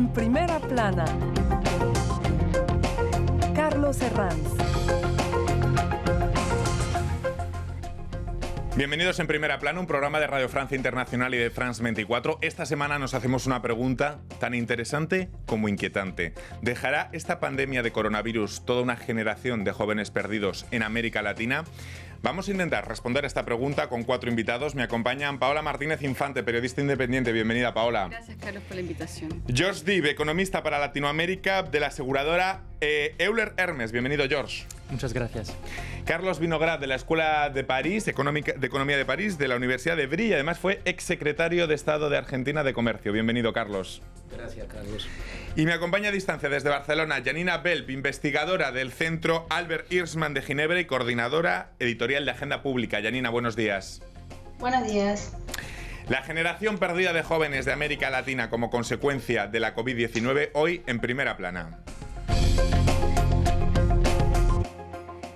En primera plana, Carlos Herranz. Bienvenidos en Primera Plana, un programa de Radio Francia Internacional y de France 24. Esta semana nos hacemos una pregunta tan interesante como inquietante. ¿Dejará esta pandemia de coronavirus toda una generación de jóvenes perdidos en América Latina? Vamos a intentar responder a esta pregunta con 4 invitados. Me acompañan Paola Martínez Infante, periodista independiente. Bienvenida, Paola. Gracias, Carlos, por la invitación. George Dibb, economista para Latinoamérica de la aseguradora Euler Hermes. Bienvenido, George. Muchas gracias. Carlos Vinograd, de la Escuela de París, de Economía de París, de la Universidad de Brie, y además fue exsecretario de Estado de Argentina de Comercio. Bienvenido, Carlos. Gracias, Carlos. Y me acompaña a distancia desde Barcelona Janina Belp, investigadora del Centro Albert Hirschman de Ginebra y coordinadora editorial de Agenda Pública. Janina, buenos días. Buenos días. La generación perdida de jóvenes de América Latina como consecuencia de la COVID-19, hoy en Primera Plana.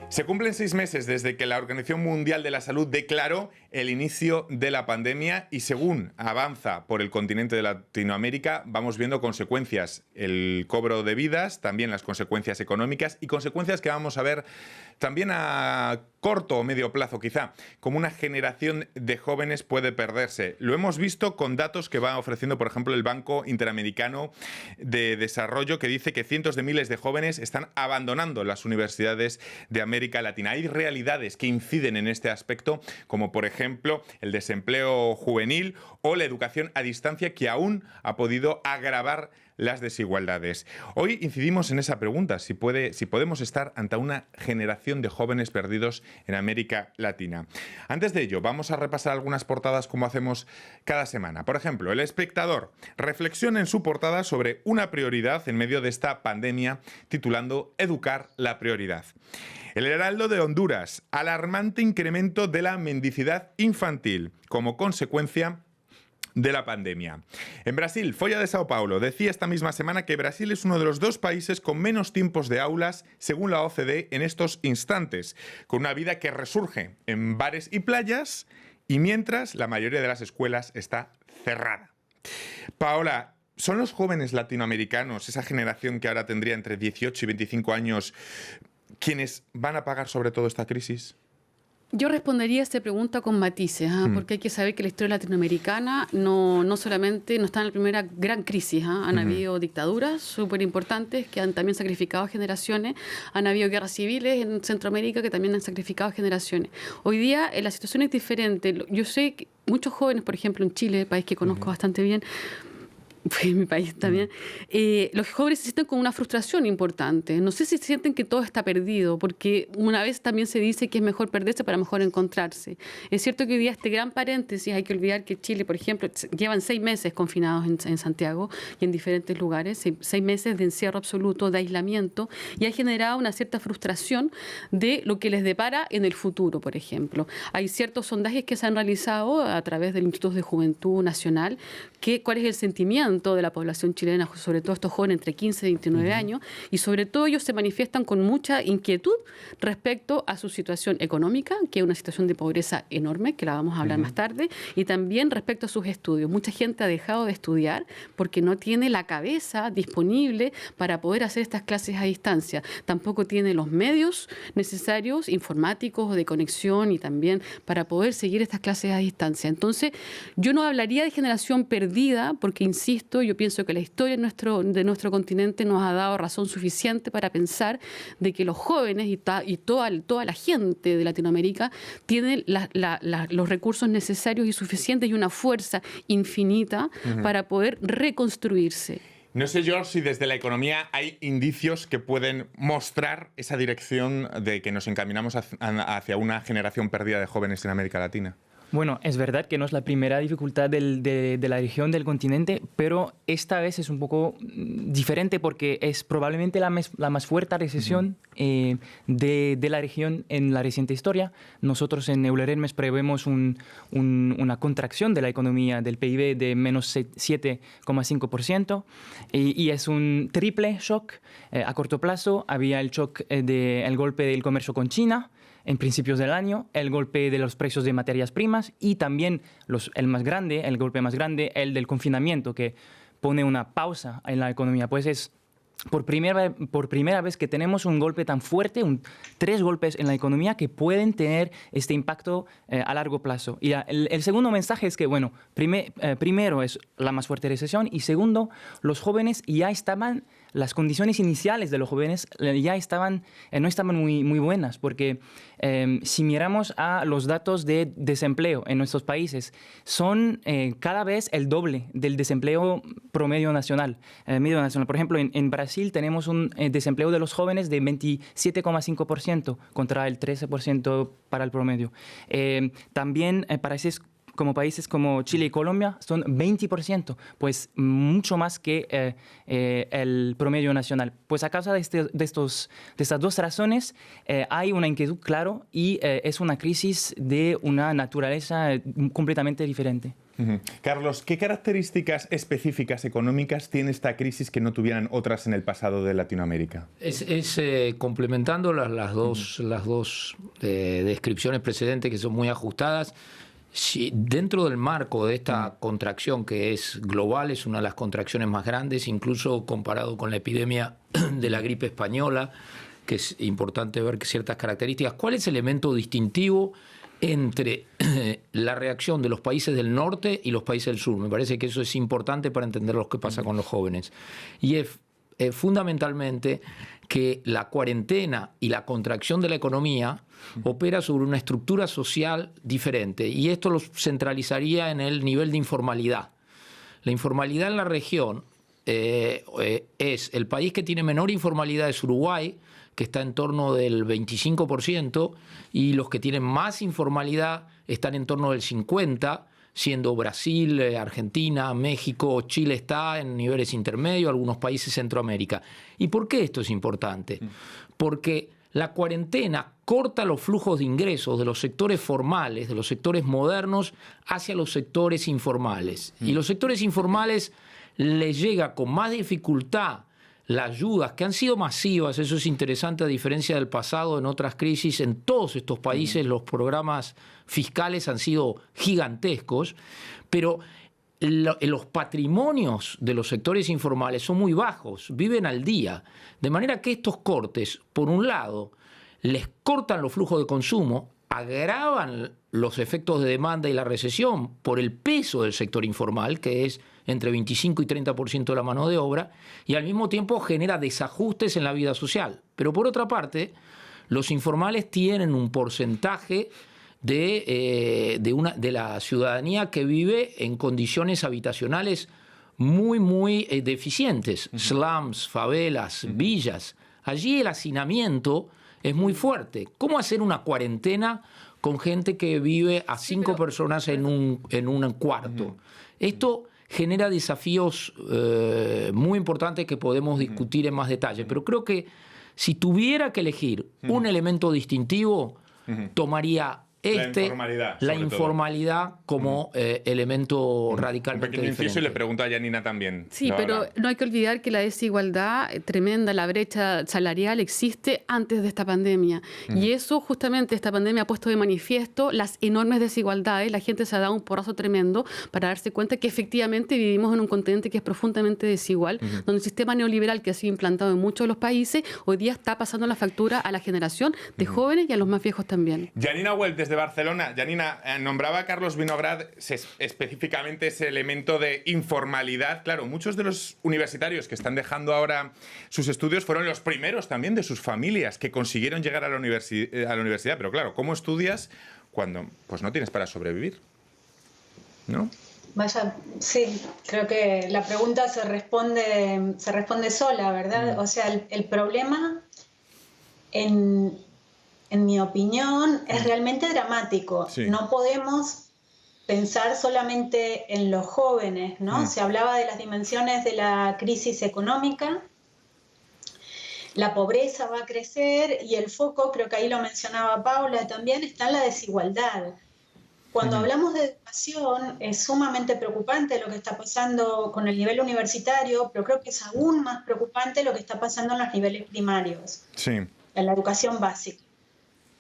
Se cumplen 6 meses desde que la Organización Mundial de la Salud declaró el inicio de la pandemia y según avanza por el continente de Latinoamérica vamos viendo consecuencias, el cobro de vidas, también las consecuencias económicas y consecuencias que vamos a ver también a corto o medio plazo quizá, como una generación de jóvenes puede perderse. Lo hemos visto con datos que va ofreciendo, por ejemplo, el Banco Interamericano de Desarrollo, que dice que cientos de miles de jóvenes están abandonando las universidades de América Latina. Hay realidades que inciden en este aspecto, como por ejemplo el desempleo juvenil o la educación a distancia, que aún ha podido agravar las desigualdades. Hoy incidimos en esa pregunta, si podemos estar ante una generación de jóvenes perdidos en América Latina. Antes de ello, vamos a repasar algunas portadas como hacemos cada semana. Por ejemplo, El Espectador reflexiona en su portada sobre una prioridad en medio de esta pandemia, titulando Educar la prioridad. El Heraldo de Honduras, alarmante incremento de la mendicidad infantil como consecuencia de la pandemia. En Brasil, Folha de Sao Paulo decía esta misma semana que Brasil es uno de los 2 países con menos tiempos de aulas, según la OCDE, en estos instantes, con una vida que resurge en bares y playas, y mientras la mayoría de las escuelas está cerrada. Paola, ¿son los jóvenes latinoamericanos, esa generación que ahora tendría entre 18 y 25 años, quienes van a pagar sobre todo esta crisis? Yo respondería a esta pregunta con matices, porque hay que saber que la historia latinoamericana no solamente no está en la primera gran crisis. Han habido dictaduras súper importantes que han también sacrificado generaciones, han habido guerras civiles en Centroamérica que también han sacrificado generaciones. Hoy día la situación es diferente. Yo sé que muchos jóvenes, por ejemplo en Chile, país que conozco bastante bien, en mi país también, los jóvenes se sienten con una frustración importante. No sé si sienten que todo está perdido, porque una vez también se dice que es mejor perderse para mejor encontrarse. Es cierto que hoy día este gran paréntesis, hay que olvidar que Chile, por ejemplo, llevan 6 meses confinados en Santiago y en diferentes lugares, 6 meses de encierro absoluto, de aislamiento, y ha generado una cierta frustración de lo que les depara en el futuro, por ejemplo. Hay ciertos sondajes que se han realizado a través del Instituto de Juventud Nacional, cuál es el sentimiento de la población chilena, sobre todo estos jóvenes entre 15 y 29 años, y sobre todo ellos se manifiestan con mucha inquietud respecto a su situación económica, que es una situación de pobreza enorme, que la vamos a hablar más tarde, y también respecto a sus estudios. Mucha gente ha dejado de estudiar porque no tiene la cabeza disponible para poder hacer estas clases a distancia. Tampoco tiene los medios necesarios, informáticos o de conexión, y también para poder seguir estas clases a distancia. Entonces, yo no hablaría de generación perdida, porque insisto, yo pienso que la historia de nuestro continente nos ha dado razón suficiente para pensar de que los jóvenes y toda la gente de Latinoamérica tienen los recursos necesarios y suficientes y una fuerza infinita para poder reconstruirse. No sé, George, si desde la economía hay indicios que pueden mostrar esa dirección de que nos encaminamos hacia una generación perdida de jóvenes en América Latina. Bueno, es verdad que no es la primera dificultad de la región del continente, pero esta vez es un poco diferente porque es probablemente la más fuerte recesión de la región en la reciente historia. Nosotros en Euler Hermes prevemos una contracción de la economía del PIB de menos 7,5% y es un triple shock. A corto plazo había el shock el golpe del comercio con China en principios del año, el golpe de los precios de materias primas y también el golpe más grande, el del confinamiento, que pone una pausa en la economía. Pues es por primera vez que tenemos un golpe tan fuerte, 3 golpes en la economía que pueden tener este impacto a largo plazo. Y el segundo mensaje es que, bueno, primero es la más fuerte recesión y segundo, los jóvenes ya estaban, las condiciones iniciales de los jóvenes ya estaban, no estaban muy buenas, porque si miramos a los datos de desempleo en nuestros países, son cada vez el doble del desempleo promedio nacional. Medio nacional. Por ejemplo, en Brasil tenemos un desempleo de los jóvenes de 27,5% contra el 13% para el promedio. También países como Chile y Colombia son 20%, pues mucho más que el promedio nacional. Pues a causa de estas 2 razones hay una inquietud, claro, y es una crisis de una naturaleza completamente diferente. Carlos, ¿qué características específicas económicas tiene esta crisis que no tuvieran otras en el pasado de Latinoamérica? Complementando las dos descripciones precedentes que son muy ajustadas. Si dentro del marco de esta contracción que es global, es una de las contracciones más grandes, incluso comparado con la epidemia de la gripe española, que es importante ver ciertas características. ¿Cuál es el elemento distintivo entre la reacción de los países del norte y los países del sur? Me parece que eso es importante para entender lo que pasa con los jóvenes. Y es fundamentalmente que la cuarentena y la contracción de la economía opera sobre una estructura social diferente, y esto lo centralizaría en el nivel de informalidad. La informalidad en la región es el país que tiene menor informalidad es Uruguay, que está en torno del 25%, y los que tienen más informalidad están en torno del 50%, siendo Brasil, Argentina, México, Chile está en niveles intermedios, algunos países de Centroamérica. ¿Y por qué esto es importante? Porque la cuarentena corta los flujos de ingresos de los sectores formales, de los sectores modernos, hacia los sectores informales. Y los sectores informales les llega con más dificultad las ayudas, que han sido masivas, eso es interesante, a diferencia del pasado en otras crisis. En todos estos países los programas fiscales han sido gigantescos, pero los patrimonios de los sectores informales son muy bajos, viven al día. De manera que estos cortes, por un lado, les cortan los flujos de consumo, agravan los efectos de demanda y la recesión por el peso del sector informal, que es entre 25 y 30% de la mano de obra, y al mismo tiempo genera desajustes en la vida social. Pero por otra parte, los informales tienen un porcentaje de la ciudadanía que vive en condiciones habitacionales muy deficientes, slums, favelas, villas. Allí el hacinamiento es muy fuerte. ¿Cómo hacer una cuarentena con gente que vive a 5 personas en un cuarto? Esto genera desafíos muy importantes que podemos discutir en más detalle. Pero creo que si tuviera que elegir un elemento distintivo, tomaría la informalidad como elemento radicalmente Un pequeño inciso diferente. y le pregunto a Janina también. Sí, pero no hay que olvidar que la desigualdad tremenda, la brecha salarial existe antes de esta pandemia. Y eso, justamente, esta pandemia ha puesto de manifiesto las enormes desigualdades. La gente se ha dado un porrazo tremendo para darse cuenta que efectivamente vivimos en un continente que es profundamente desigual, donde el sistema neoliberal que ha sido implantado en muchos de los países hoy día está pasando la factura a la generación de jóvenes y a los más viejos también. Janina Huel, desde Barcelona. Janina, nombraba a Carlos Vinograd específicamente ese elemento de informalidad. Claro, muchos de los universitarios que están dejando ahora sus estudios fueron los primeros también de sus familias que consiguieron llegar a la universidad. Pero claro, ¿cómo estudias cuando pues no tienes para sobrevivir? ¿No? Vaya, sí, creo que la pregunta se responde sola, ¿verdad? O sea, el problema en mi opinión, es realmente dramático. Sí. No podemos pensar solamente en los jóvenes, ¿no? Se hablaba de las dimensiones de la crisis económica, la pobreza va a crecer y el foco, creo que ahí lo mencionaba Paula también, está en la desigualdad. Cuando hablamos de educación, es sumamente preocupante lo que está pasando con el nivel universitario, pero creo que es aún más preocupante lo que está pasando en los niveles primarios, en la educación básica.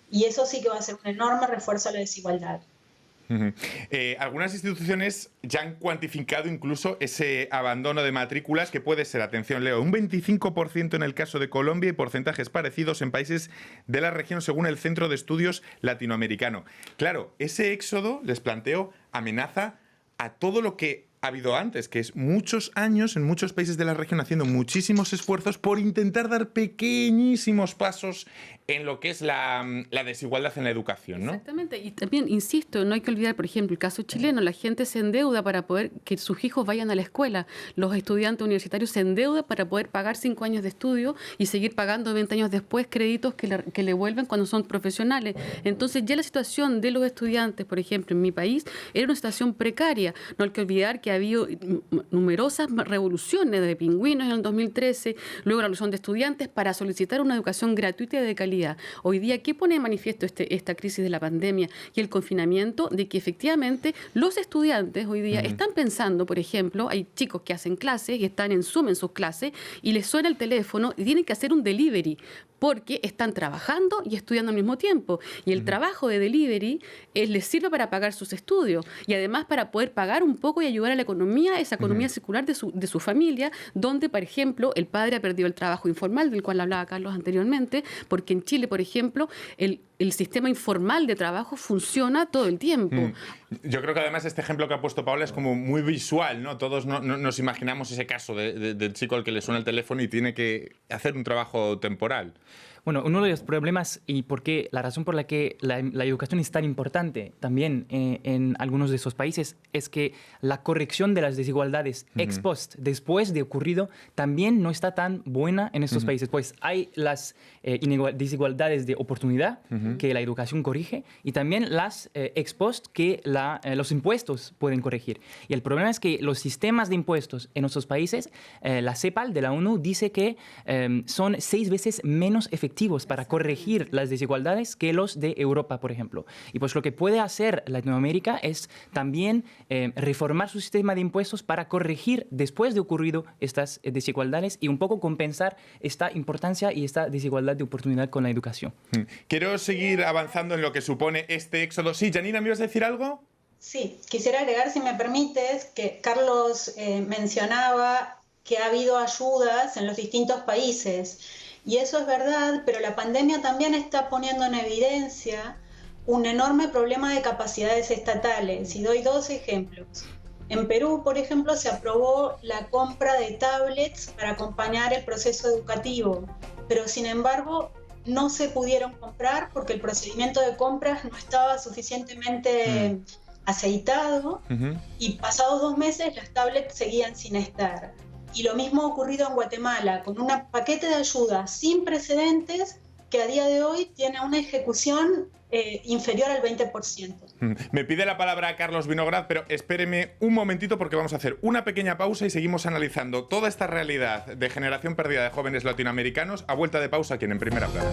Y eso sí que va a ser un enorme refuerzo a la desigualdad. Algunas instituciones ya han cuantificado incluso ese abandono de matrículas, que puede ser, atención Leo, un 25% en el caso de Colombia y porcentajes parecidos en países de la región según el Centro de Estudios Latinoamericano. Claro, ese éxodo, les planteo, amenaza a todo lo que ha habido antes, que es muchos años en muchos países de la región haciendo muchísimos esfuerzos por intentar dar pequeñísimos pasos en lo que es la desigualdad en la educación, ¿no? Exactamente, y también, insisto, no hay que olvidar, por ejemplo, el caso chileno, la gente se endeuda para poder que sus hijos vayan a la escuela, los estudiantes universitarios se endeudan para poder pagar 5 años de estudio y seguir pagando 20 años después créditos que le vuelven cuando son profesionales. Entonces ya la situación de los estudiantes, por ejemplo, en mi país, era una situación precaria. No hay que olvidar que ha habido numerosas revoluciones de pingüinos en el 2013, luego la revolución de estudiantes para solicitar una educación gratuita y de calidad. Hoy día, ¿qué pone de manifiesto esta crisis de la pandemia y el confinamiento? De que efectivamente los estudiantes hoy día están pensando, por ejemplo, hay chicos que hacen clases y están en Zoom en sus clases y les suena el teléfono y tienen que hacer un delivery porque están trabajando y estudiando al mismo tiempo. Y el trabajo de delivery les sirve para pagar sus estudios y además para poder pagar un poco y ayudar a la economía, esa economía circular de su familia, donde, por ejemplo, el padre ha perdido el trabajo informal, del cual hablaba Carlos anteriormente, porque en Chile, por ejemplo, el sistema informal de trabajo funciona todo el tiempo. Yo creo que además este ejemplo que ha puesto Paula es como muy visual, ¿no? Todos nos imaginamos ese caso del chico al que le suena el teléfono y tiene que hacer un trabajo temporal. Bueno, uno de los problemas y la razón por la que la educación es tan importante también en algunos de esos países es que la corrección de las desigualdades ex post, después de ocurrido, también no está tan buena en estos países. Pues hay las desigualdades de oportunidad que la educación corrige y también las ex post que los impuestos pueden corregir. Y el problema es que los sistemas de impuestos en nuestros países, la CEPAL de la ONU dice que son 6 veces menos efectivos para corregir las desigualdades que los de Europa, por ejemplo. Y pues lo que puede hacer Latinoamérica es también reformar su sistema de impuestos para corregir después de ocurrido estas desigualdades y un poco compensar esta importancia y esta desigualdad de oportunidad con la educación. Quiero seguir avanzando en lo que supone este éxodo. Sí, Janina, ¿me ibas a decir algo? Sí, quisiera agregar, si me permites, que Carlos mencionaba que ha habido ayudas en los distintos países. Y eso es verdad, pero la pandemia también está poniendo en evidencia un enorme problema de capacidades estatales. Y doy 2 ejemplos. En Perú, por ejemplo, se aprobó la compra de tablets para acompañar el proceso educativo, pero sin embargo no se pudieron comprar porque el procedimiento de compras no estaba suficientemente aceitado y pasados 2 meses las tablets seguían sin estar. Y lo mismo ha ocurrido en Guatemala, con un paquete de ayuda sin precedentes que a día de hoy tiene una ejecución inferior al 20%. Me pide la palabra Carlos Vinograd, pero espéreme un momentito porque vamos a hacer una pequeña pausa y seguimos analizando toda esta realidad de generación perdida de jóvenes latinoamericanos a vuelta de pausa aquí en Primera Plana.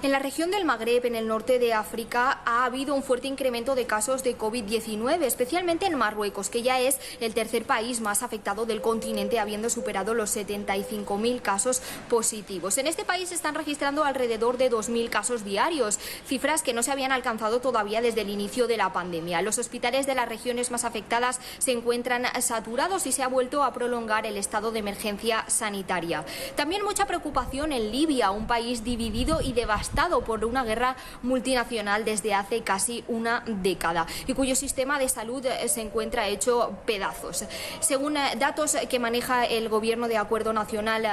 En la región del Magreb, en el norte de África, ha habido un fuerte incremento de casos de COVID-19, especialmente en Marruecos, que ya es el tercer país más afectado del continente, habiendo superado los 75.000 casos positivos. En este país se están registrando alrededor de 2.000 casos diarios, cifras que no se habían alcanzado todavía desde el inicio de la pandemia. Los hospitales de las regiones más afectadas se encuentran saturados y se ha vuelto a prolongar el estado de emergencia sanitaria. También mucha preocupación en Libia, un país dividido y devastado por una guerra multinacional desde hace casi una década y cuyo sistema de salud se encuentra hecho pedazos. Según datos que maneja el Gobierno de Acuerdo Nacional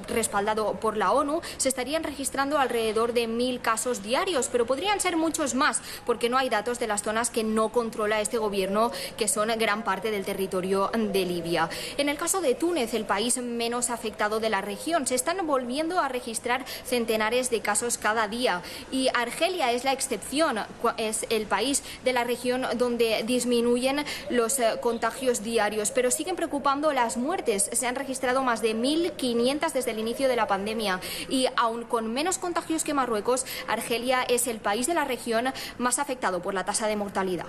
respaldado por la ONU, se estarían registrando alrededor de 1.000 casos diarios, pero podrían ser muchos más porque no hay datos de las zonas que no controla este gobierno, que son gran parte del territorio de Libia. En el caso de Túnez, el país menos afectado de la región, se están volviendo a registrar centenares de casos cada cada día y Argelia es la excepción, es el país de la región donde disminuyen los contagios diarios, pero siguen preocupando las muertes. Se han registrado más de 1.500 desde el inicio de la pandemia y aun con menos contagios que Marruecos, Argelia es el país de la región más afectado por la tasa de mortalidad.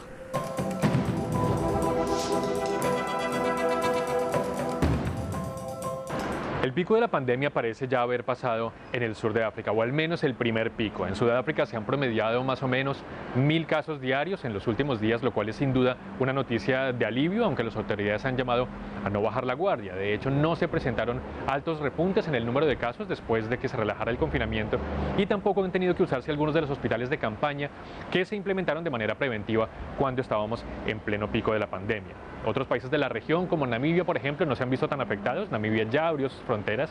El pico de la pandemia parece ya haber pasado en el sur de África, o al menos el primer pico. En Sudáfrica se han promediado más o menos 1.000 casos diarios en los últimos días, lo cual es sin duda una noticia de alivio, aunque las autoridades han llamado a no bajar la guardia. De hecho, no se presentaron altos repuntes en el número de casos después de que se relajara el confinamiento y tampoco han tenido que usarse algunos de los hospitales de campaña que se implementaron de manera preventiva cuando estábamos en pleno pico de la pandemia. Otros países de la región, como Namibia, por ejemplo, no se han visto tan afectados. Namibia ya abrió sus fronteras,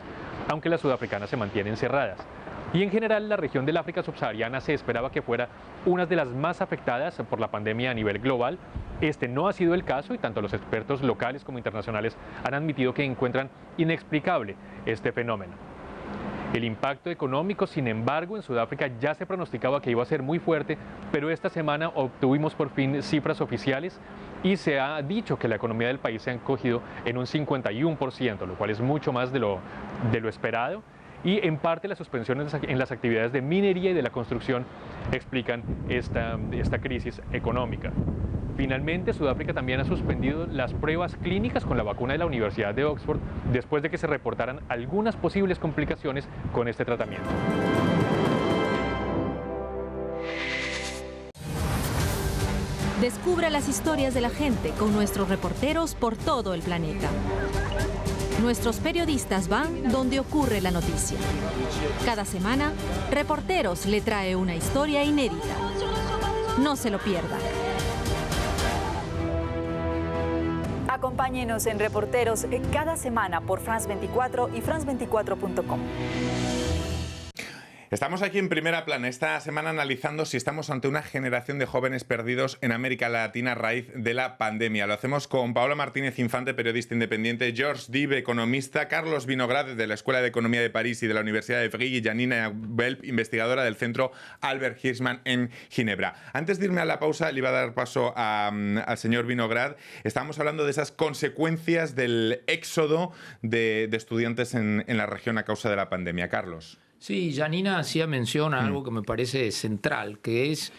aunque las sudafricanas se mantienen cerradas. Y en general, la región del África subsahariana se esperaba que fuera una de las más afectadas por la pandemia a nivel global. Este no ha sido el caso y tanto los expertos locales como internacionales han admitido que encuentran inexplicable este fenómeno. El impacto económico, sin embargo, en Sudáfrica ya se pronosticaba que iba a ser muy fuerte, pero esta semana obtuvimos por fin cifras oficiales y se ha dicho que la economía del país se ha encogido en un 51%, lo cual es mucho más de lo esperado. Y en parte las suspensiones en las actividades de minería y de la construcción explican esta crisis económica. Finalmente, Sudáfrica también ha suspendido las pruebas clínicas con la vacuna de la Universidad de Oxford después de que se reportaran algunas posibles complicaciones con este tratamiento. Descubra las historias de la gente con nuestros reporteros por todo el planeta. Nuestros periodistas van donde ocurre la noticia. Cada semana, Reporteros le trae una historia inédita. No se lo pierda. Acompáñenos en Reporteros cada semana por France 24 y france24.com. Estamos aquí en Primera Plana esta semana analizando si estamos ante una generación de jóvenes perdidos en América Latina a raíz de la pandemia. Lo hacemos con Paola Martínez Infante, periodista independiente, George Dive, economista, Carlos Vinograd, de la Escuela de Economía de París y de la Universidad de Evry, y Janina Belp, investigadora del Centro Albert Hirschman en Ginebra. Antes de irme a la pausa, le iba a dar paso al señor Vinograd. Estábamos hablando de esas consecuencias del éxodo de estudiantes en la región a causa de la pandemia. Carlos. Sí, Janina hacía mención a algo que me parece central, que es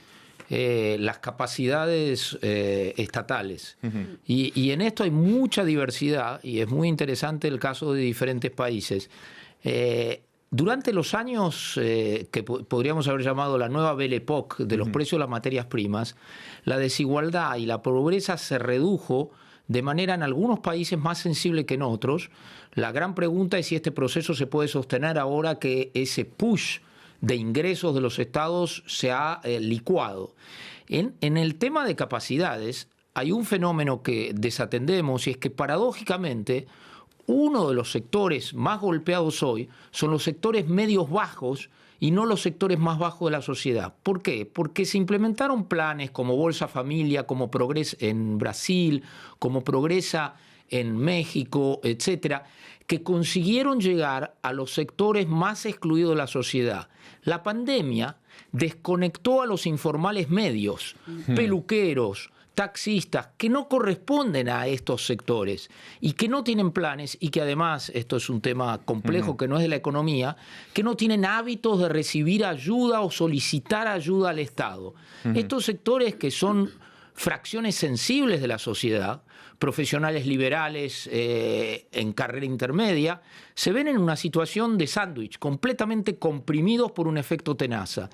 las capacidades estatales. Y en esto hay mucha diversidad y es muy interesante el caso de diferentes países. Durante los años que podríamos haber llamado la nueva Belle Époque de los precios de las materias primas, la desigualdad y la pobreza se redujo de manera en algunos países más sensible que en otros. La gran pregunta es si este proceso se puede sostener ahora que ese push de ingresos de los estados se ha licuado. En el tema de capacidades hay un fenómeno que desatendemos y es que paradójicamente uno de los sectores más golpeados hoy son los sectores medios bajos y no los sectores más bajos de la sociedad. ¿Por qué? Porque se implementaron planes como Bolsa Familia, como Progresa en Brasil, como Progresa en México, etcétera, que consiguieron llegar a los sectores más excluidos de la sociedad. La pandemia desconectó a los informales medios, peluqueros, taxistas, que no corresponden a estos sectores y que no tienen planes y que además, esto es un tema complejo que no es de la economía, que no tienen hábitos de recibir ayuda o solicitar ayuda al Estado. Estos sectores que son fracciones sensibles de la sociedad, profesionales liberales en carrera intermedia, se ven en una situación de sándwich, completamente comprimidos por un efecto tenaza.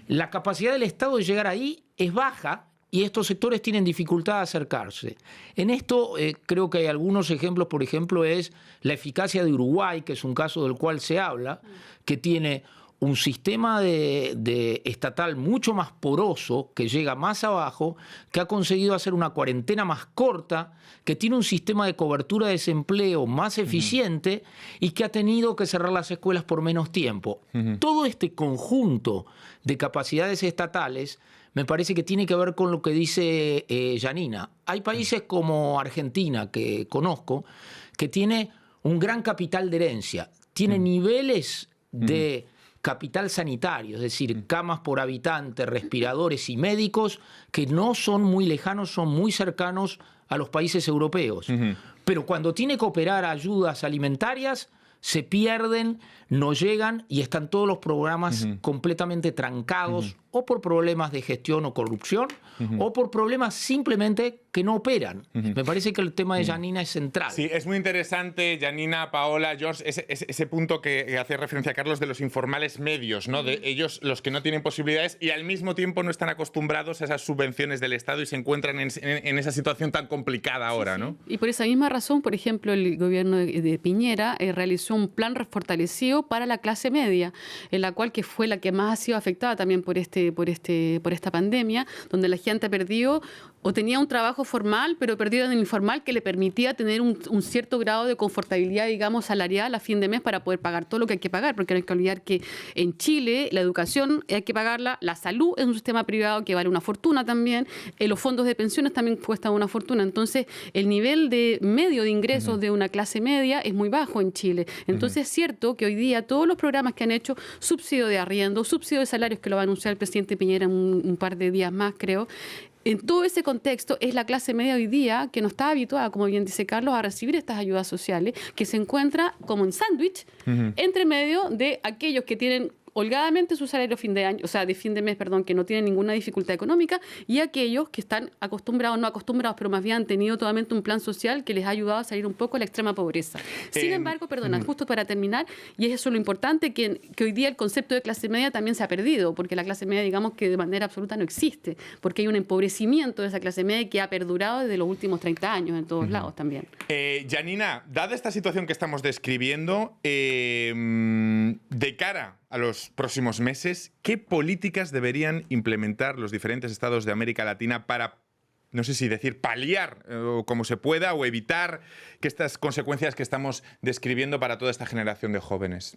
La capacidad del Estado de llegar ahí es baja y estos sectores tienen dificultad de acercarse. En esto creo que hay algunos ejemplos, por ejemplo, es la eficacia de Uruguay, que es un caso del cual se habla, que tiene un sistema de estatal mucho más poroso, que llega más abajo, que ha conseguido hacer una cuarentena más corta, que tiene un sistema de cobertura de desempleo más eficiente y que ha tenido que cerrar las escuelas por menos tiempo. Todo este conjunto de capacidades estatales me parece que tiene que ver con lo que dice Janina. Hay países como Argentina, que conozco, que tiene un gran capital de herencia, tiene niveles de capital sanitario, es decir, camas por habitante, respiradores y médicos que no son muy lejanos, son muy cercanos a los países europeos. Pero cuando tiene que operar ayudas alimentarias, se pierden, no llegan y están todos los programas completamente trancados o por problemas de gestión o corrupción o por problemas simplemente que no operan. Me parece que el tema de Janina es central. Sí, es muy interesante, Janina, Paola, George, ese punto que hace referencia a Carlos de los informales medios, ¿no? De ellos, los que no tienen posibilidades y al mismo tiempo no están acostumbrados a esas subvenciones del Estado y se encuentran en esa situación tan complicada ahora, ¿no? Y por esa misma razón, por ejemplo, el gobierno de Piñera realizó un plan fortalecido para la clase media, en la cual que fue la que más ha sido afectada también por esta pandemia, donde la gente ha perdido o tenía un trabajo formal, pero perdido en el informal que le permitía tener un cierto grado de confortabilidad, digamos, salarial a fin de mes para poder pagar todo lo que hay que pagar, porque no hay que olvidar que en Chile la educación hay que pagarla, la salud es un sistema privado que vale una fortuna también, los fondos de pensiones también cuestan una fortuna, entonces el nivel de medio de ingresos de una clase media es muy bajo en Chile. Entonces es cierto que hoy día todos los programas que han hecho, subsidio de arriendo, subsidio de salarios que lo va a anunciar el presidente Piñera en un par de días más, creo. En todo ese contexto es la clase media hoy día que no está habituada, como bien dice Carlos, a recibir estas ayudas sociales, que se encuentra como en sándwich entre medio de aquellos que tienen holgadamente su salario fin de año, o sea, de fin de mes, perdón, que no tienen ninguna dificultad económica, y aquellos que están acostumbrados, no acostumbrados, pero más bien han tenido totalmente un plan social que les ha ayudado a salir un poco de la extrema pobreza. Sin embargo, perdona, justo para terminar, y es eso lo importante, que hoy día el concepto de clase media también se ha perdido, porque la clase media, digamos que de manera absoluta no existe, porque hay un empobrecimiento de esa clase media que ha perdurado desde los últimos 30 años en todos lados también. Janina, dada esta situación que estamos describiendo, de cara a los próximos meses, ¿qué políticas deberían implementar los diferentes estados de América Latina para, no sé si decir, paliar como se pueda o evitar que estas consecuencias que estamos describiendo para toda esta generación de jóvenes?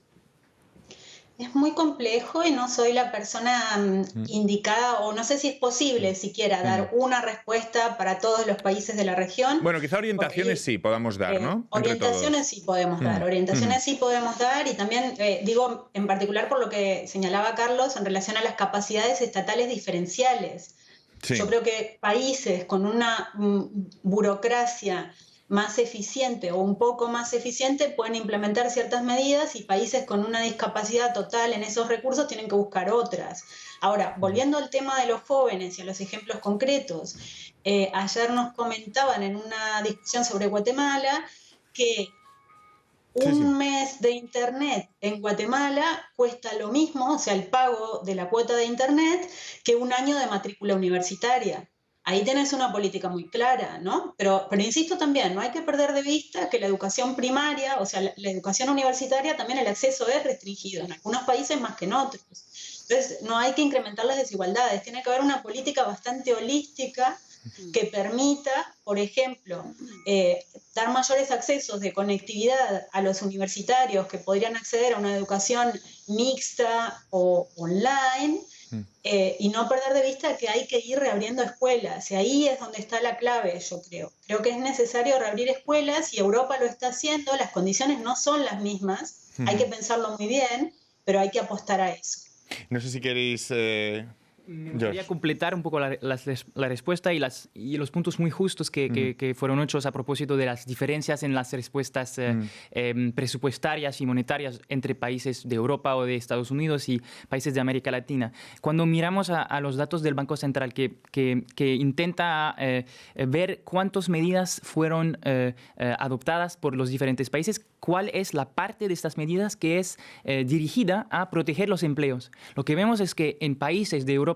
Es muy complejo y no soy la persona indicada, o no sé si es posible siquiera dar una respuesta para todos los países de la región. Bueno, quizá orientaciones sí podamos dar, ¿no? Orientaciones sí podemos dar, y también digo en particular por lo que señalaba Carlos en relación a las capacidades estatales diferenciales. Sí. Yo creo que países con una burocracia más eficiente o un poco más eficiente pueden implementar ciertas medidas y países con una discapacidad total en esos recursos tienen que buscar otras. Ahora, volviendo al tema de los jóvenes y a los ejemplos concretos, ayer nos comentaban en una discusión sobre Guatemala que un mes de internet en Guatemala cuesta lo mismo, o sea, el pago de la cuota de internet, que un año de matrícula universitaria. Ahí tenés una política muy clara, ¿no? Pero insisto también, no hay que perder de vista que la educación primaria, o sea, la educación universitaria, también el acceso es restringido, en algunos países más que en otros. Entonces, no hay que incrementar las desigualdades, tiene que haber una política bastante holística que permita, por ejemplo, dar mayores accesos de conectividad a los universitarios que podrían acceder a una educación mixta o online, y no perder de vista que hay que ir reabriendo escuelas, y ahí es donde está la clave, yo creo. Creo que es necesario reabrir escuelas y Europa lo está haciendo, las condiciones no son las mismas, hay que pensarlo muy bien, pero hay que apostar a eso. No sé si queréis... Me gustaría completar un poco la respuesta y los puntos muy justos que fueron hechos a propósito de las diferencias en las respuestas presupuestarias y monetarias entre países de Europa o de Estados Unidos y países de América Latina. Cuando miramos a los datos del Banco Central que intenta ver cuántas medidas fueron adoptadas por los diferentes países, cuál es la parte de estas medidas que es dirigida a proteger los empleos. Lo que vemos es que en países de Europa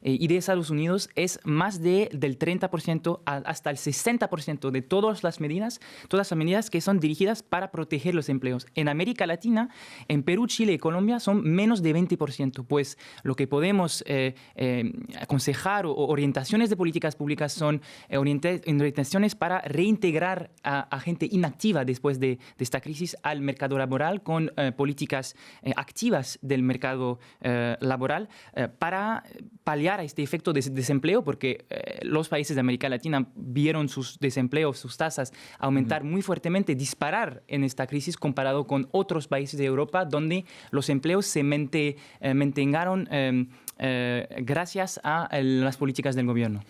y de Estados Unidos es más del 30% hasta el 60% de todas las medidas que son dirigidas para proteger los empleos. En América Latina, en Perú, Chile y Colombia son menos de 20%, pues lo que podemos aconsejar o orientaciones de políticas públicas son orientaciones para reintegrar a gente inactiva después de esta crisis al mercado laboral con políticas activas del mercado laboral para paliar este efecto de desempleo, porque los países de América Latina vieron sus desempleos, sus tasas aumentar muy fuertemente, disparar en esta crisis comparado con otros países de Europa donde los empleos se mantengaron gracias a las políticas del gobierno.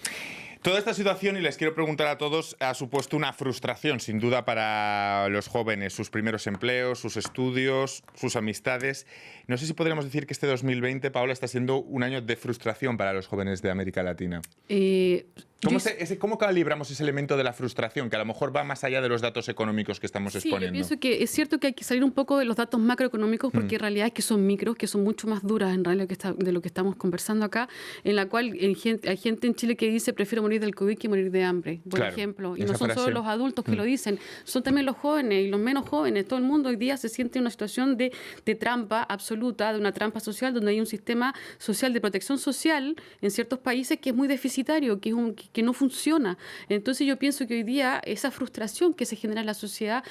Toda esta situación, y les quiero preguntar a todos, ha supuesto una frustración, sin duda, para los jóvenes. Sus primeros empleos, sus estudios, sus amistades. No sé si podríamos decir que este 2020, Paola, está siendo un año de frustración para los jóvenes de América Latina. ¿Cómo calibramos ese elemento de la frustración, que a lo mejor va más allá de los datos económicos que estamos exponiendo? Yo pienso que es cierto que hay que salir un poco de los datos macroeconómicos, porque en realidad es que son micros, que son mucho más duras en realidad de lo que estamos conversando acá, en la cual hay gente en Chile que dice prefiero morir del COVID que morir de hambre, por ejemplo. Y no son solo los adultos que lo dicen, son también los jóvenes y los menos jóvenes. Todo el mundo hoy día se siente en una situación de trampa absoluta, de una trampa social, donde hay un sistema social de protección social en ciertos países que es muy deficitario, que no funciona. Entonces yo pienso que hoy día esa frustración que se genera en la sociedad,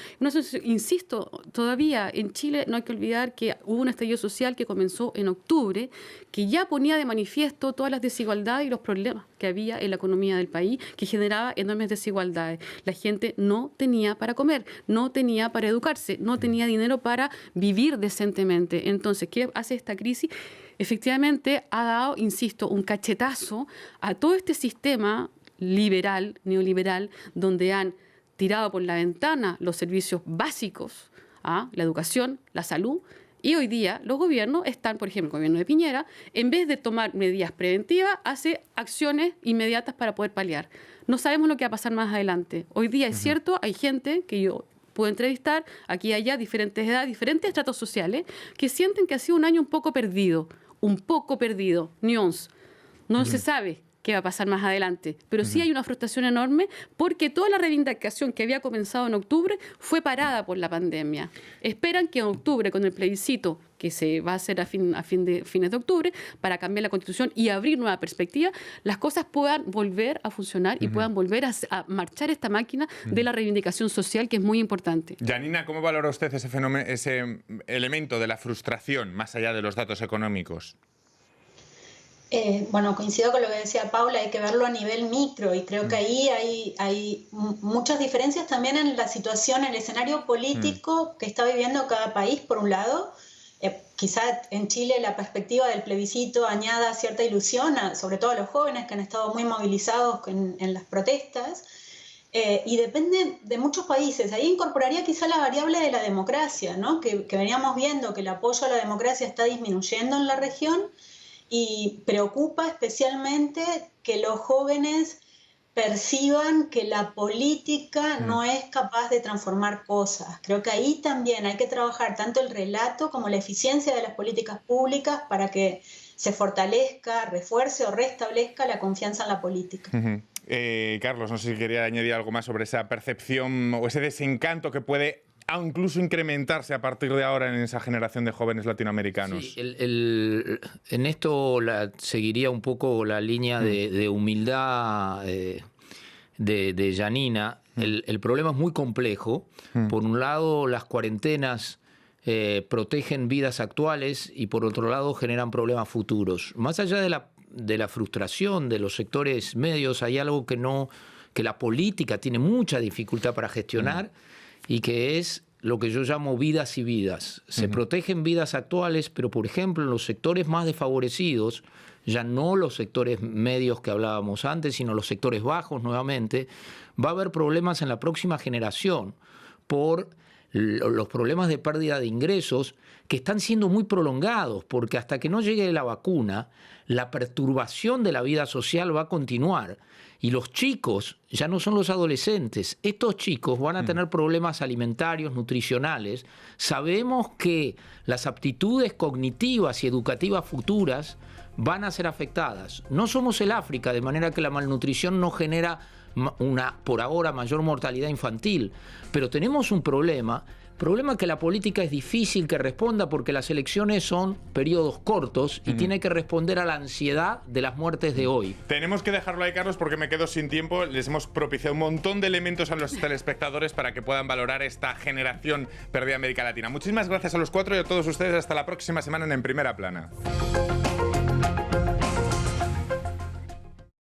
insisto, todavía en Chile no hay que olvidar que hubo un estallido social que comenzó en octubre, que ya ponía de manifiesto todas las desigualdades y los problemas que había en la economía del país, que generaba enormes desigualdades. La gente no tenía para comer, no tenía para educarse, no tenía dinero para vivir decentemente. Entonces, ¿qué hace esta crisis? Efectivamente ha dado, insisto, un cachetazo a todo este sistema liberal, neoliberal, donde han tirado por la ventana los servicios básicos, la educación, la salud. Y hoy día los gobiernos están, por ejemplo, el gobierno de Piñera, en vez de tomar medidas preventivas, hace acciones inmediatas para poder paliar. No sabemos lo que va a pasar más adelante. Hoy día es cierto, hay gente que yo puedo entrevistar, aquí y allá, diferentes edades, diferentes estratos sociales, que sienten que ha sido un año un poco perdido, nuance. No se sabe qué va a pasar más adelante, pero sí hay una frustración enorme porque toda la reivindicación que había comenzado en octubre fue parada por la pandemia. Esperan que en octubre, con el plebiscito que se va a hacer a fines de octubre, para cambiar la Constitución y abrir nueva perspectiva, las cosas puedan volver a funcionar y puedan volver a marchar esta máquina de la reivindicación social, que es muy importante. Janina, ¿cómo valora usted ese fenómeno, ese elemento de la frustración, más allá de los datos económicos? Bueno, coincido con lo que decía Paula, hay que verlo a nivel micro y creo que ahí hay muchas diferencias también en la situación, en el escenario político que está viviendo cada país, por un lado. Quizá en Chile la perspectiva del plebiscito añada cierta ilusión, sobre todo a los jóvenes que han estado muy movilizados en las protestas, y depende de muchos países. Ahí incorporaría quizá la variable de la democracia, ¿no? que veníamos viendo que el apoyo a la democracia está disminuyendo en la región. Y preocupa especialmente que los jóvenes perciban que la política no es capaz de transformar cosas. Creo que ahí también hay que trabajar tanto el relato como la eficiencia de las políticas públicas para que se fortalezca, refuerce o restablezca la confianza en la política. Carlos, no sé si quería añadir algo más sobre esa percepción o ese desencanto que puede incluso incrementarse a partir de ahora en esa generación de jóvenes latinoamericanos. Sí, en esto seguiría un poco la línea de humildad de Janina. El problema es muy complejo. Por un lado, las cuarentenas protegen vidas actuales y por otro lado generan problemas futuros. Más allá de la frustración de los sectores medios, hay algo que la política tiene mucha dificultad para gestionar, y que es lo que yo llamo vidas y vidas. Se protegen vidas actuales, pero por ejemplo en los sectores más desfavorecidos, ya no los sectores medios que hablábamos antes, sino los sectores bajos nuevamente, va a haber problemas en la próxima generación por los problemas de pérdida de ingresos que están siendo muy prolongados, porque hasta que no llegue la vacuna, la perturbación de la vida social va a continuar. Y los chicos ya no son los adolescentes. Estos chicos van a tener problemas alimentarios, nutricionales. Sabemos que las aptitudes cognitivas y educativas futuras van a ser afectadas. No somos el África, de manera que la malnutrición no genera una, por ahora, mayor mortalidad infantil. Pero tenemos un problema que la política es difícil que responda porque las elecciones son periodos cortos y tiene que responder a la ansiedad de las muertes de hoy. Tenemos que dejarlo ahí, Carlos, porque me quedo sin tiempo. Les hemos propiciado un montón de elementos a los telespectadores para que puedan valorar esta generación perdida en América Latina. Muchísimas gracias a los cuatro y a todos ustedes. Hasta la próxima semana en Primera Plana.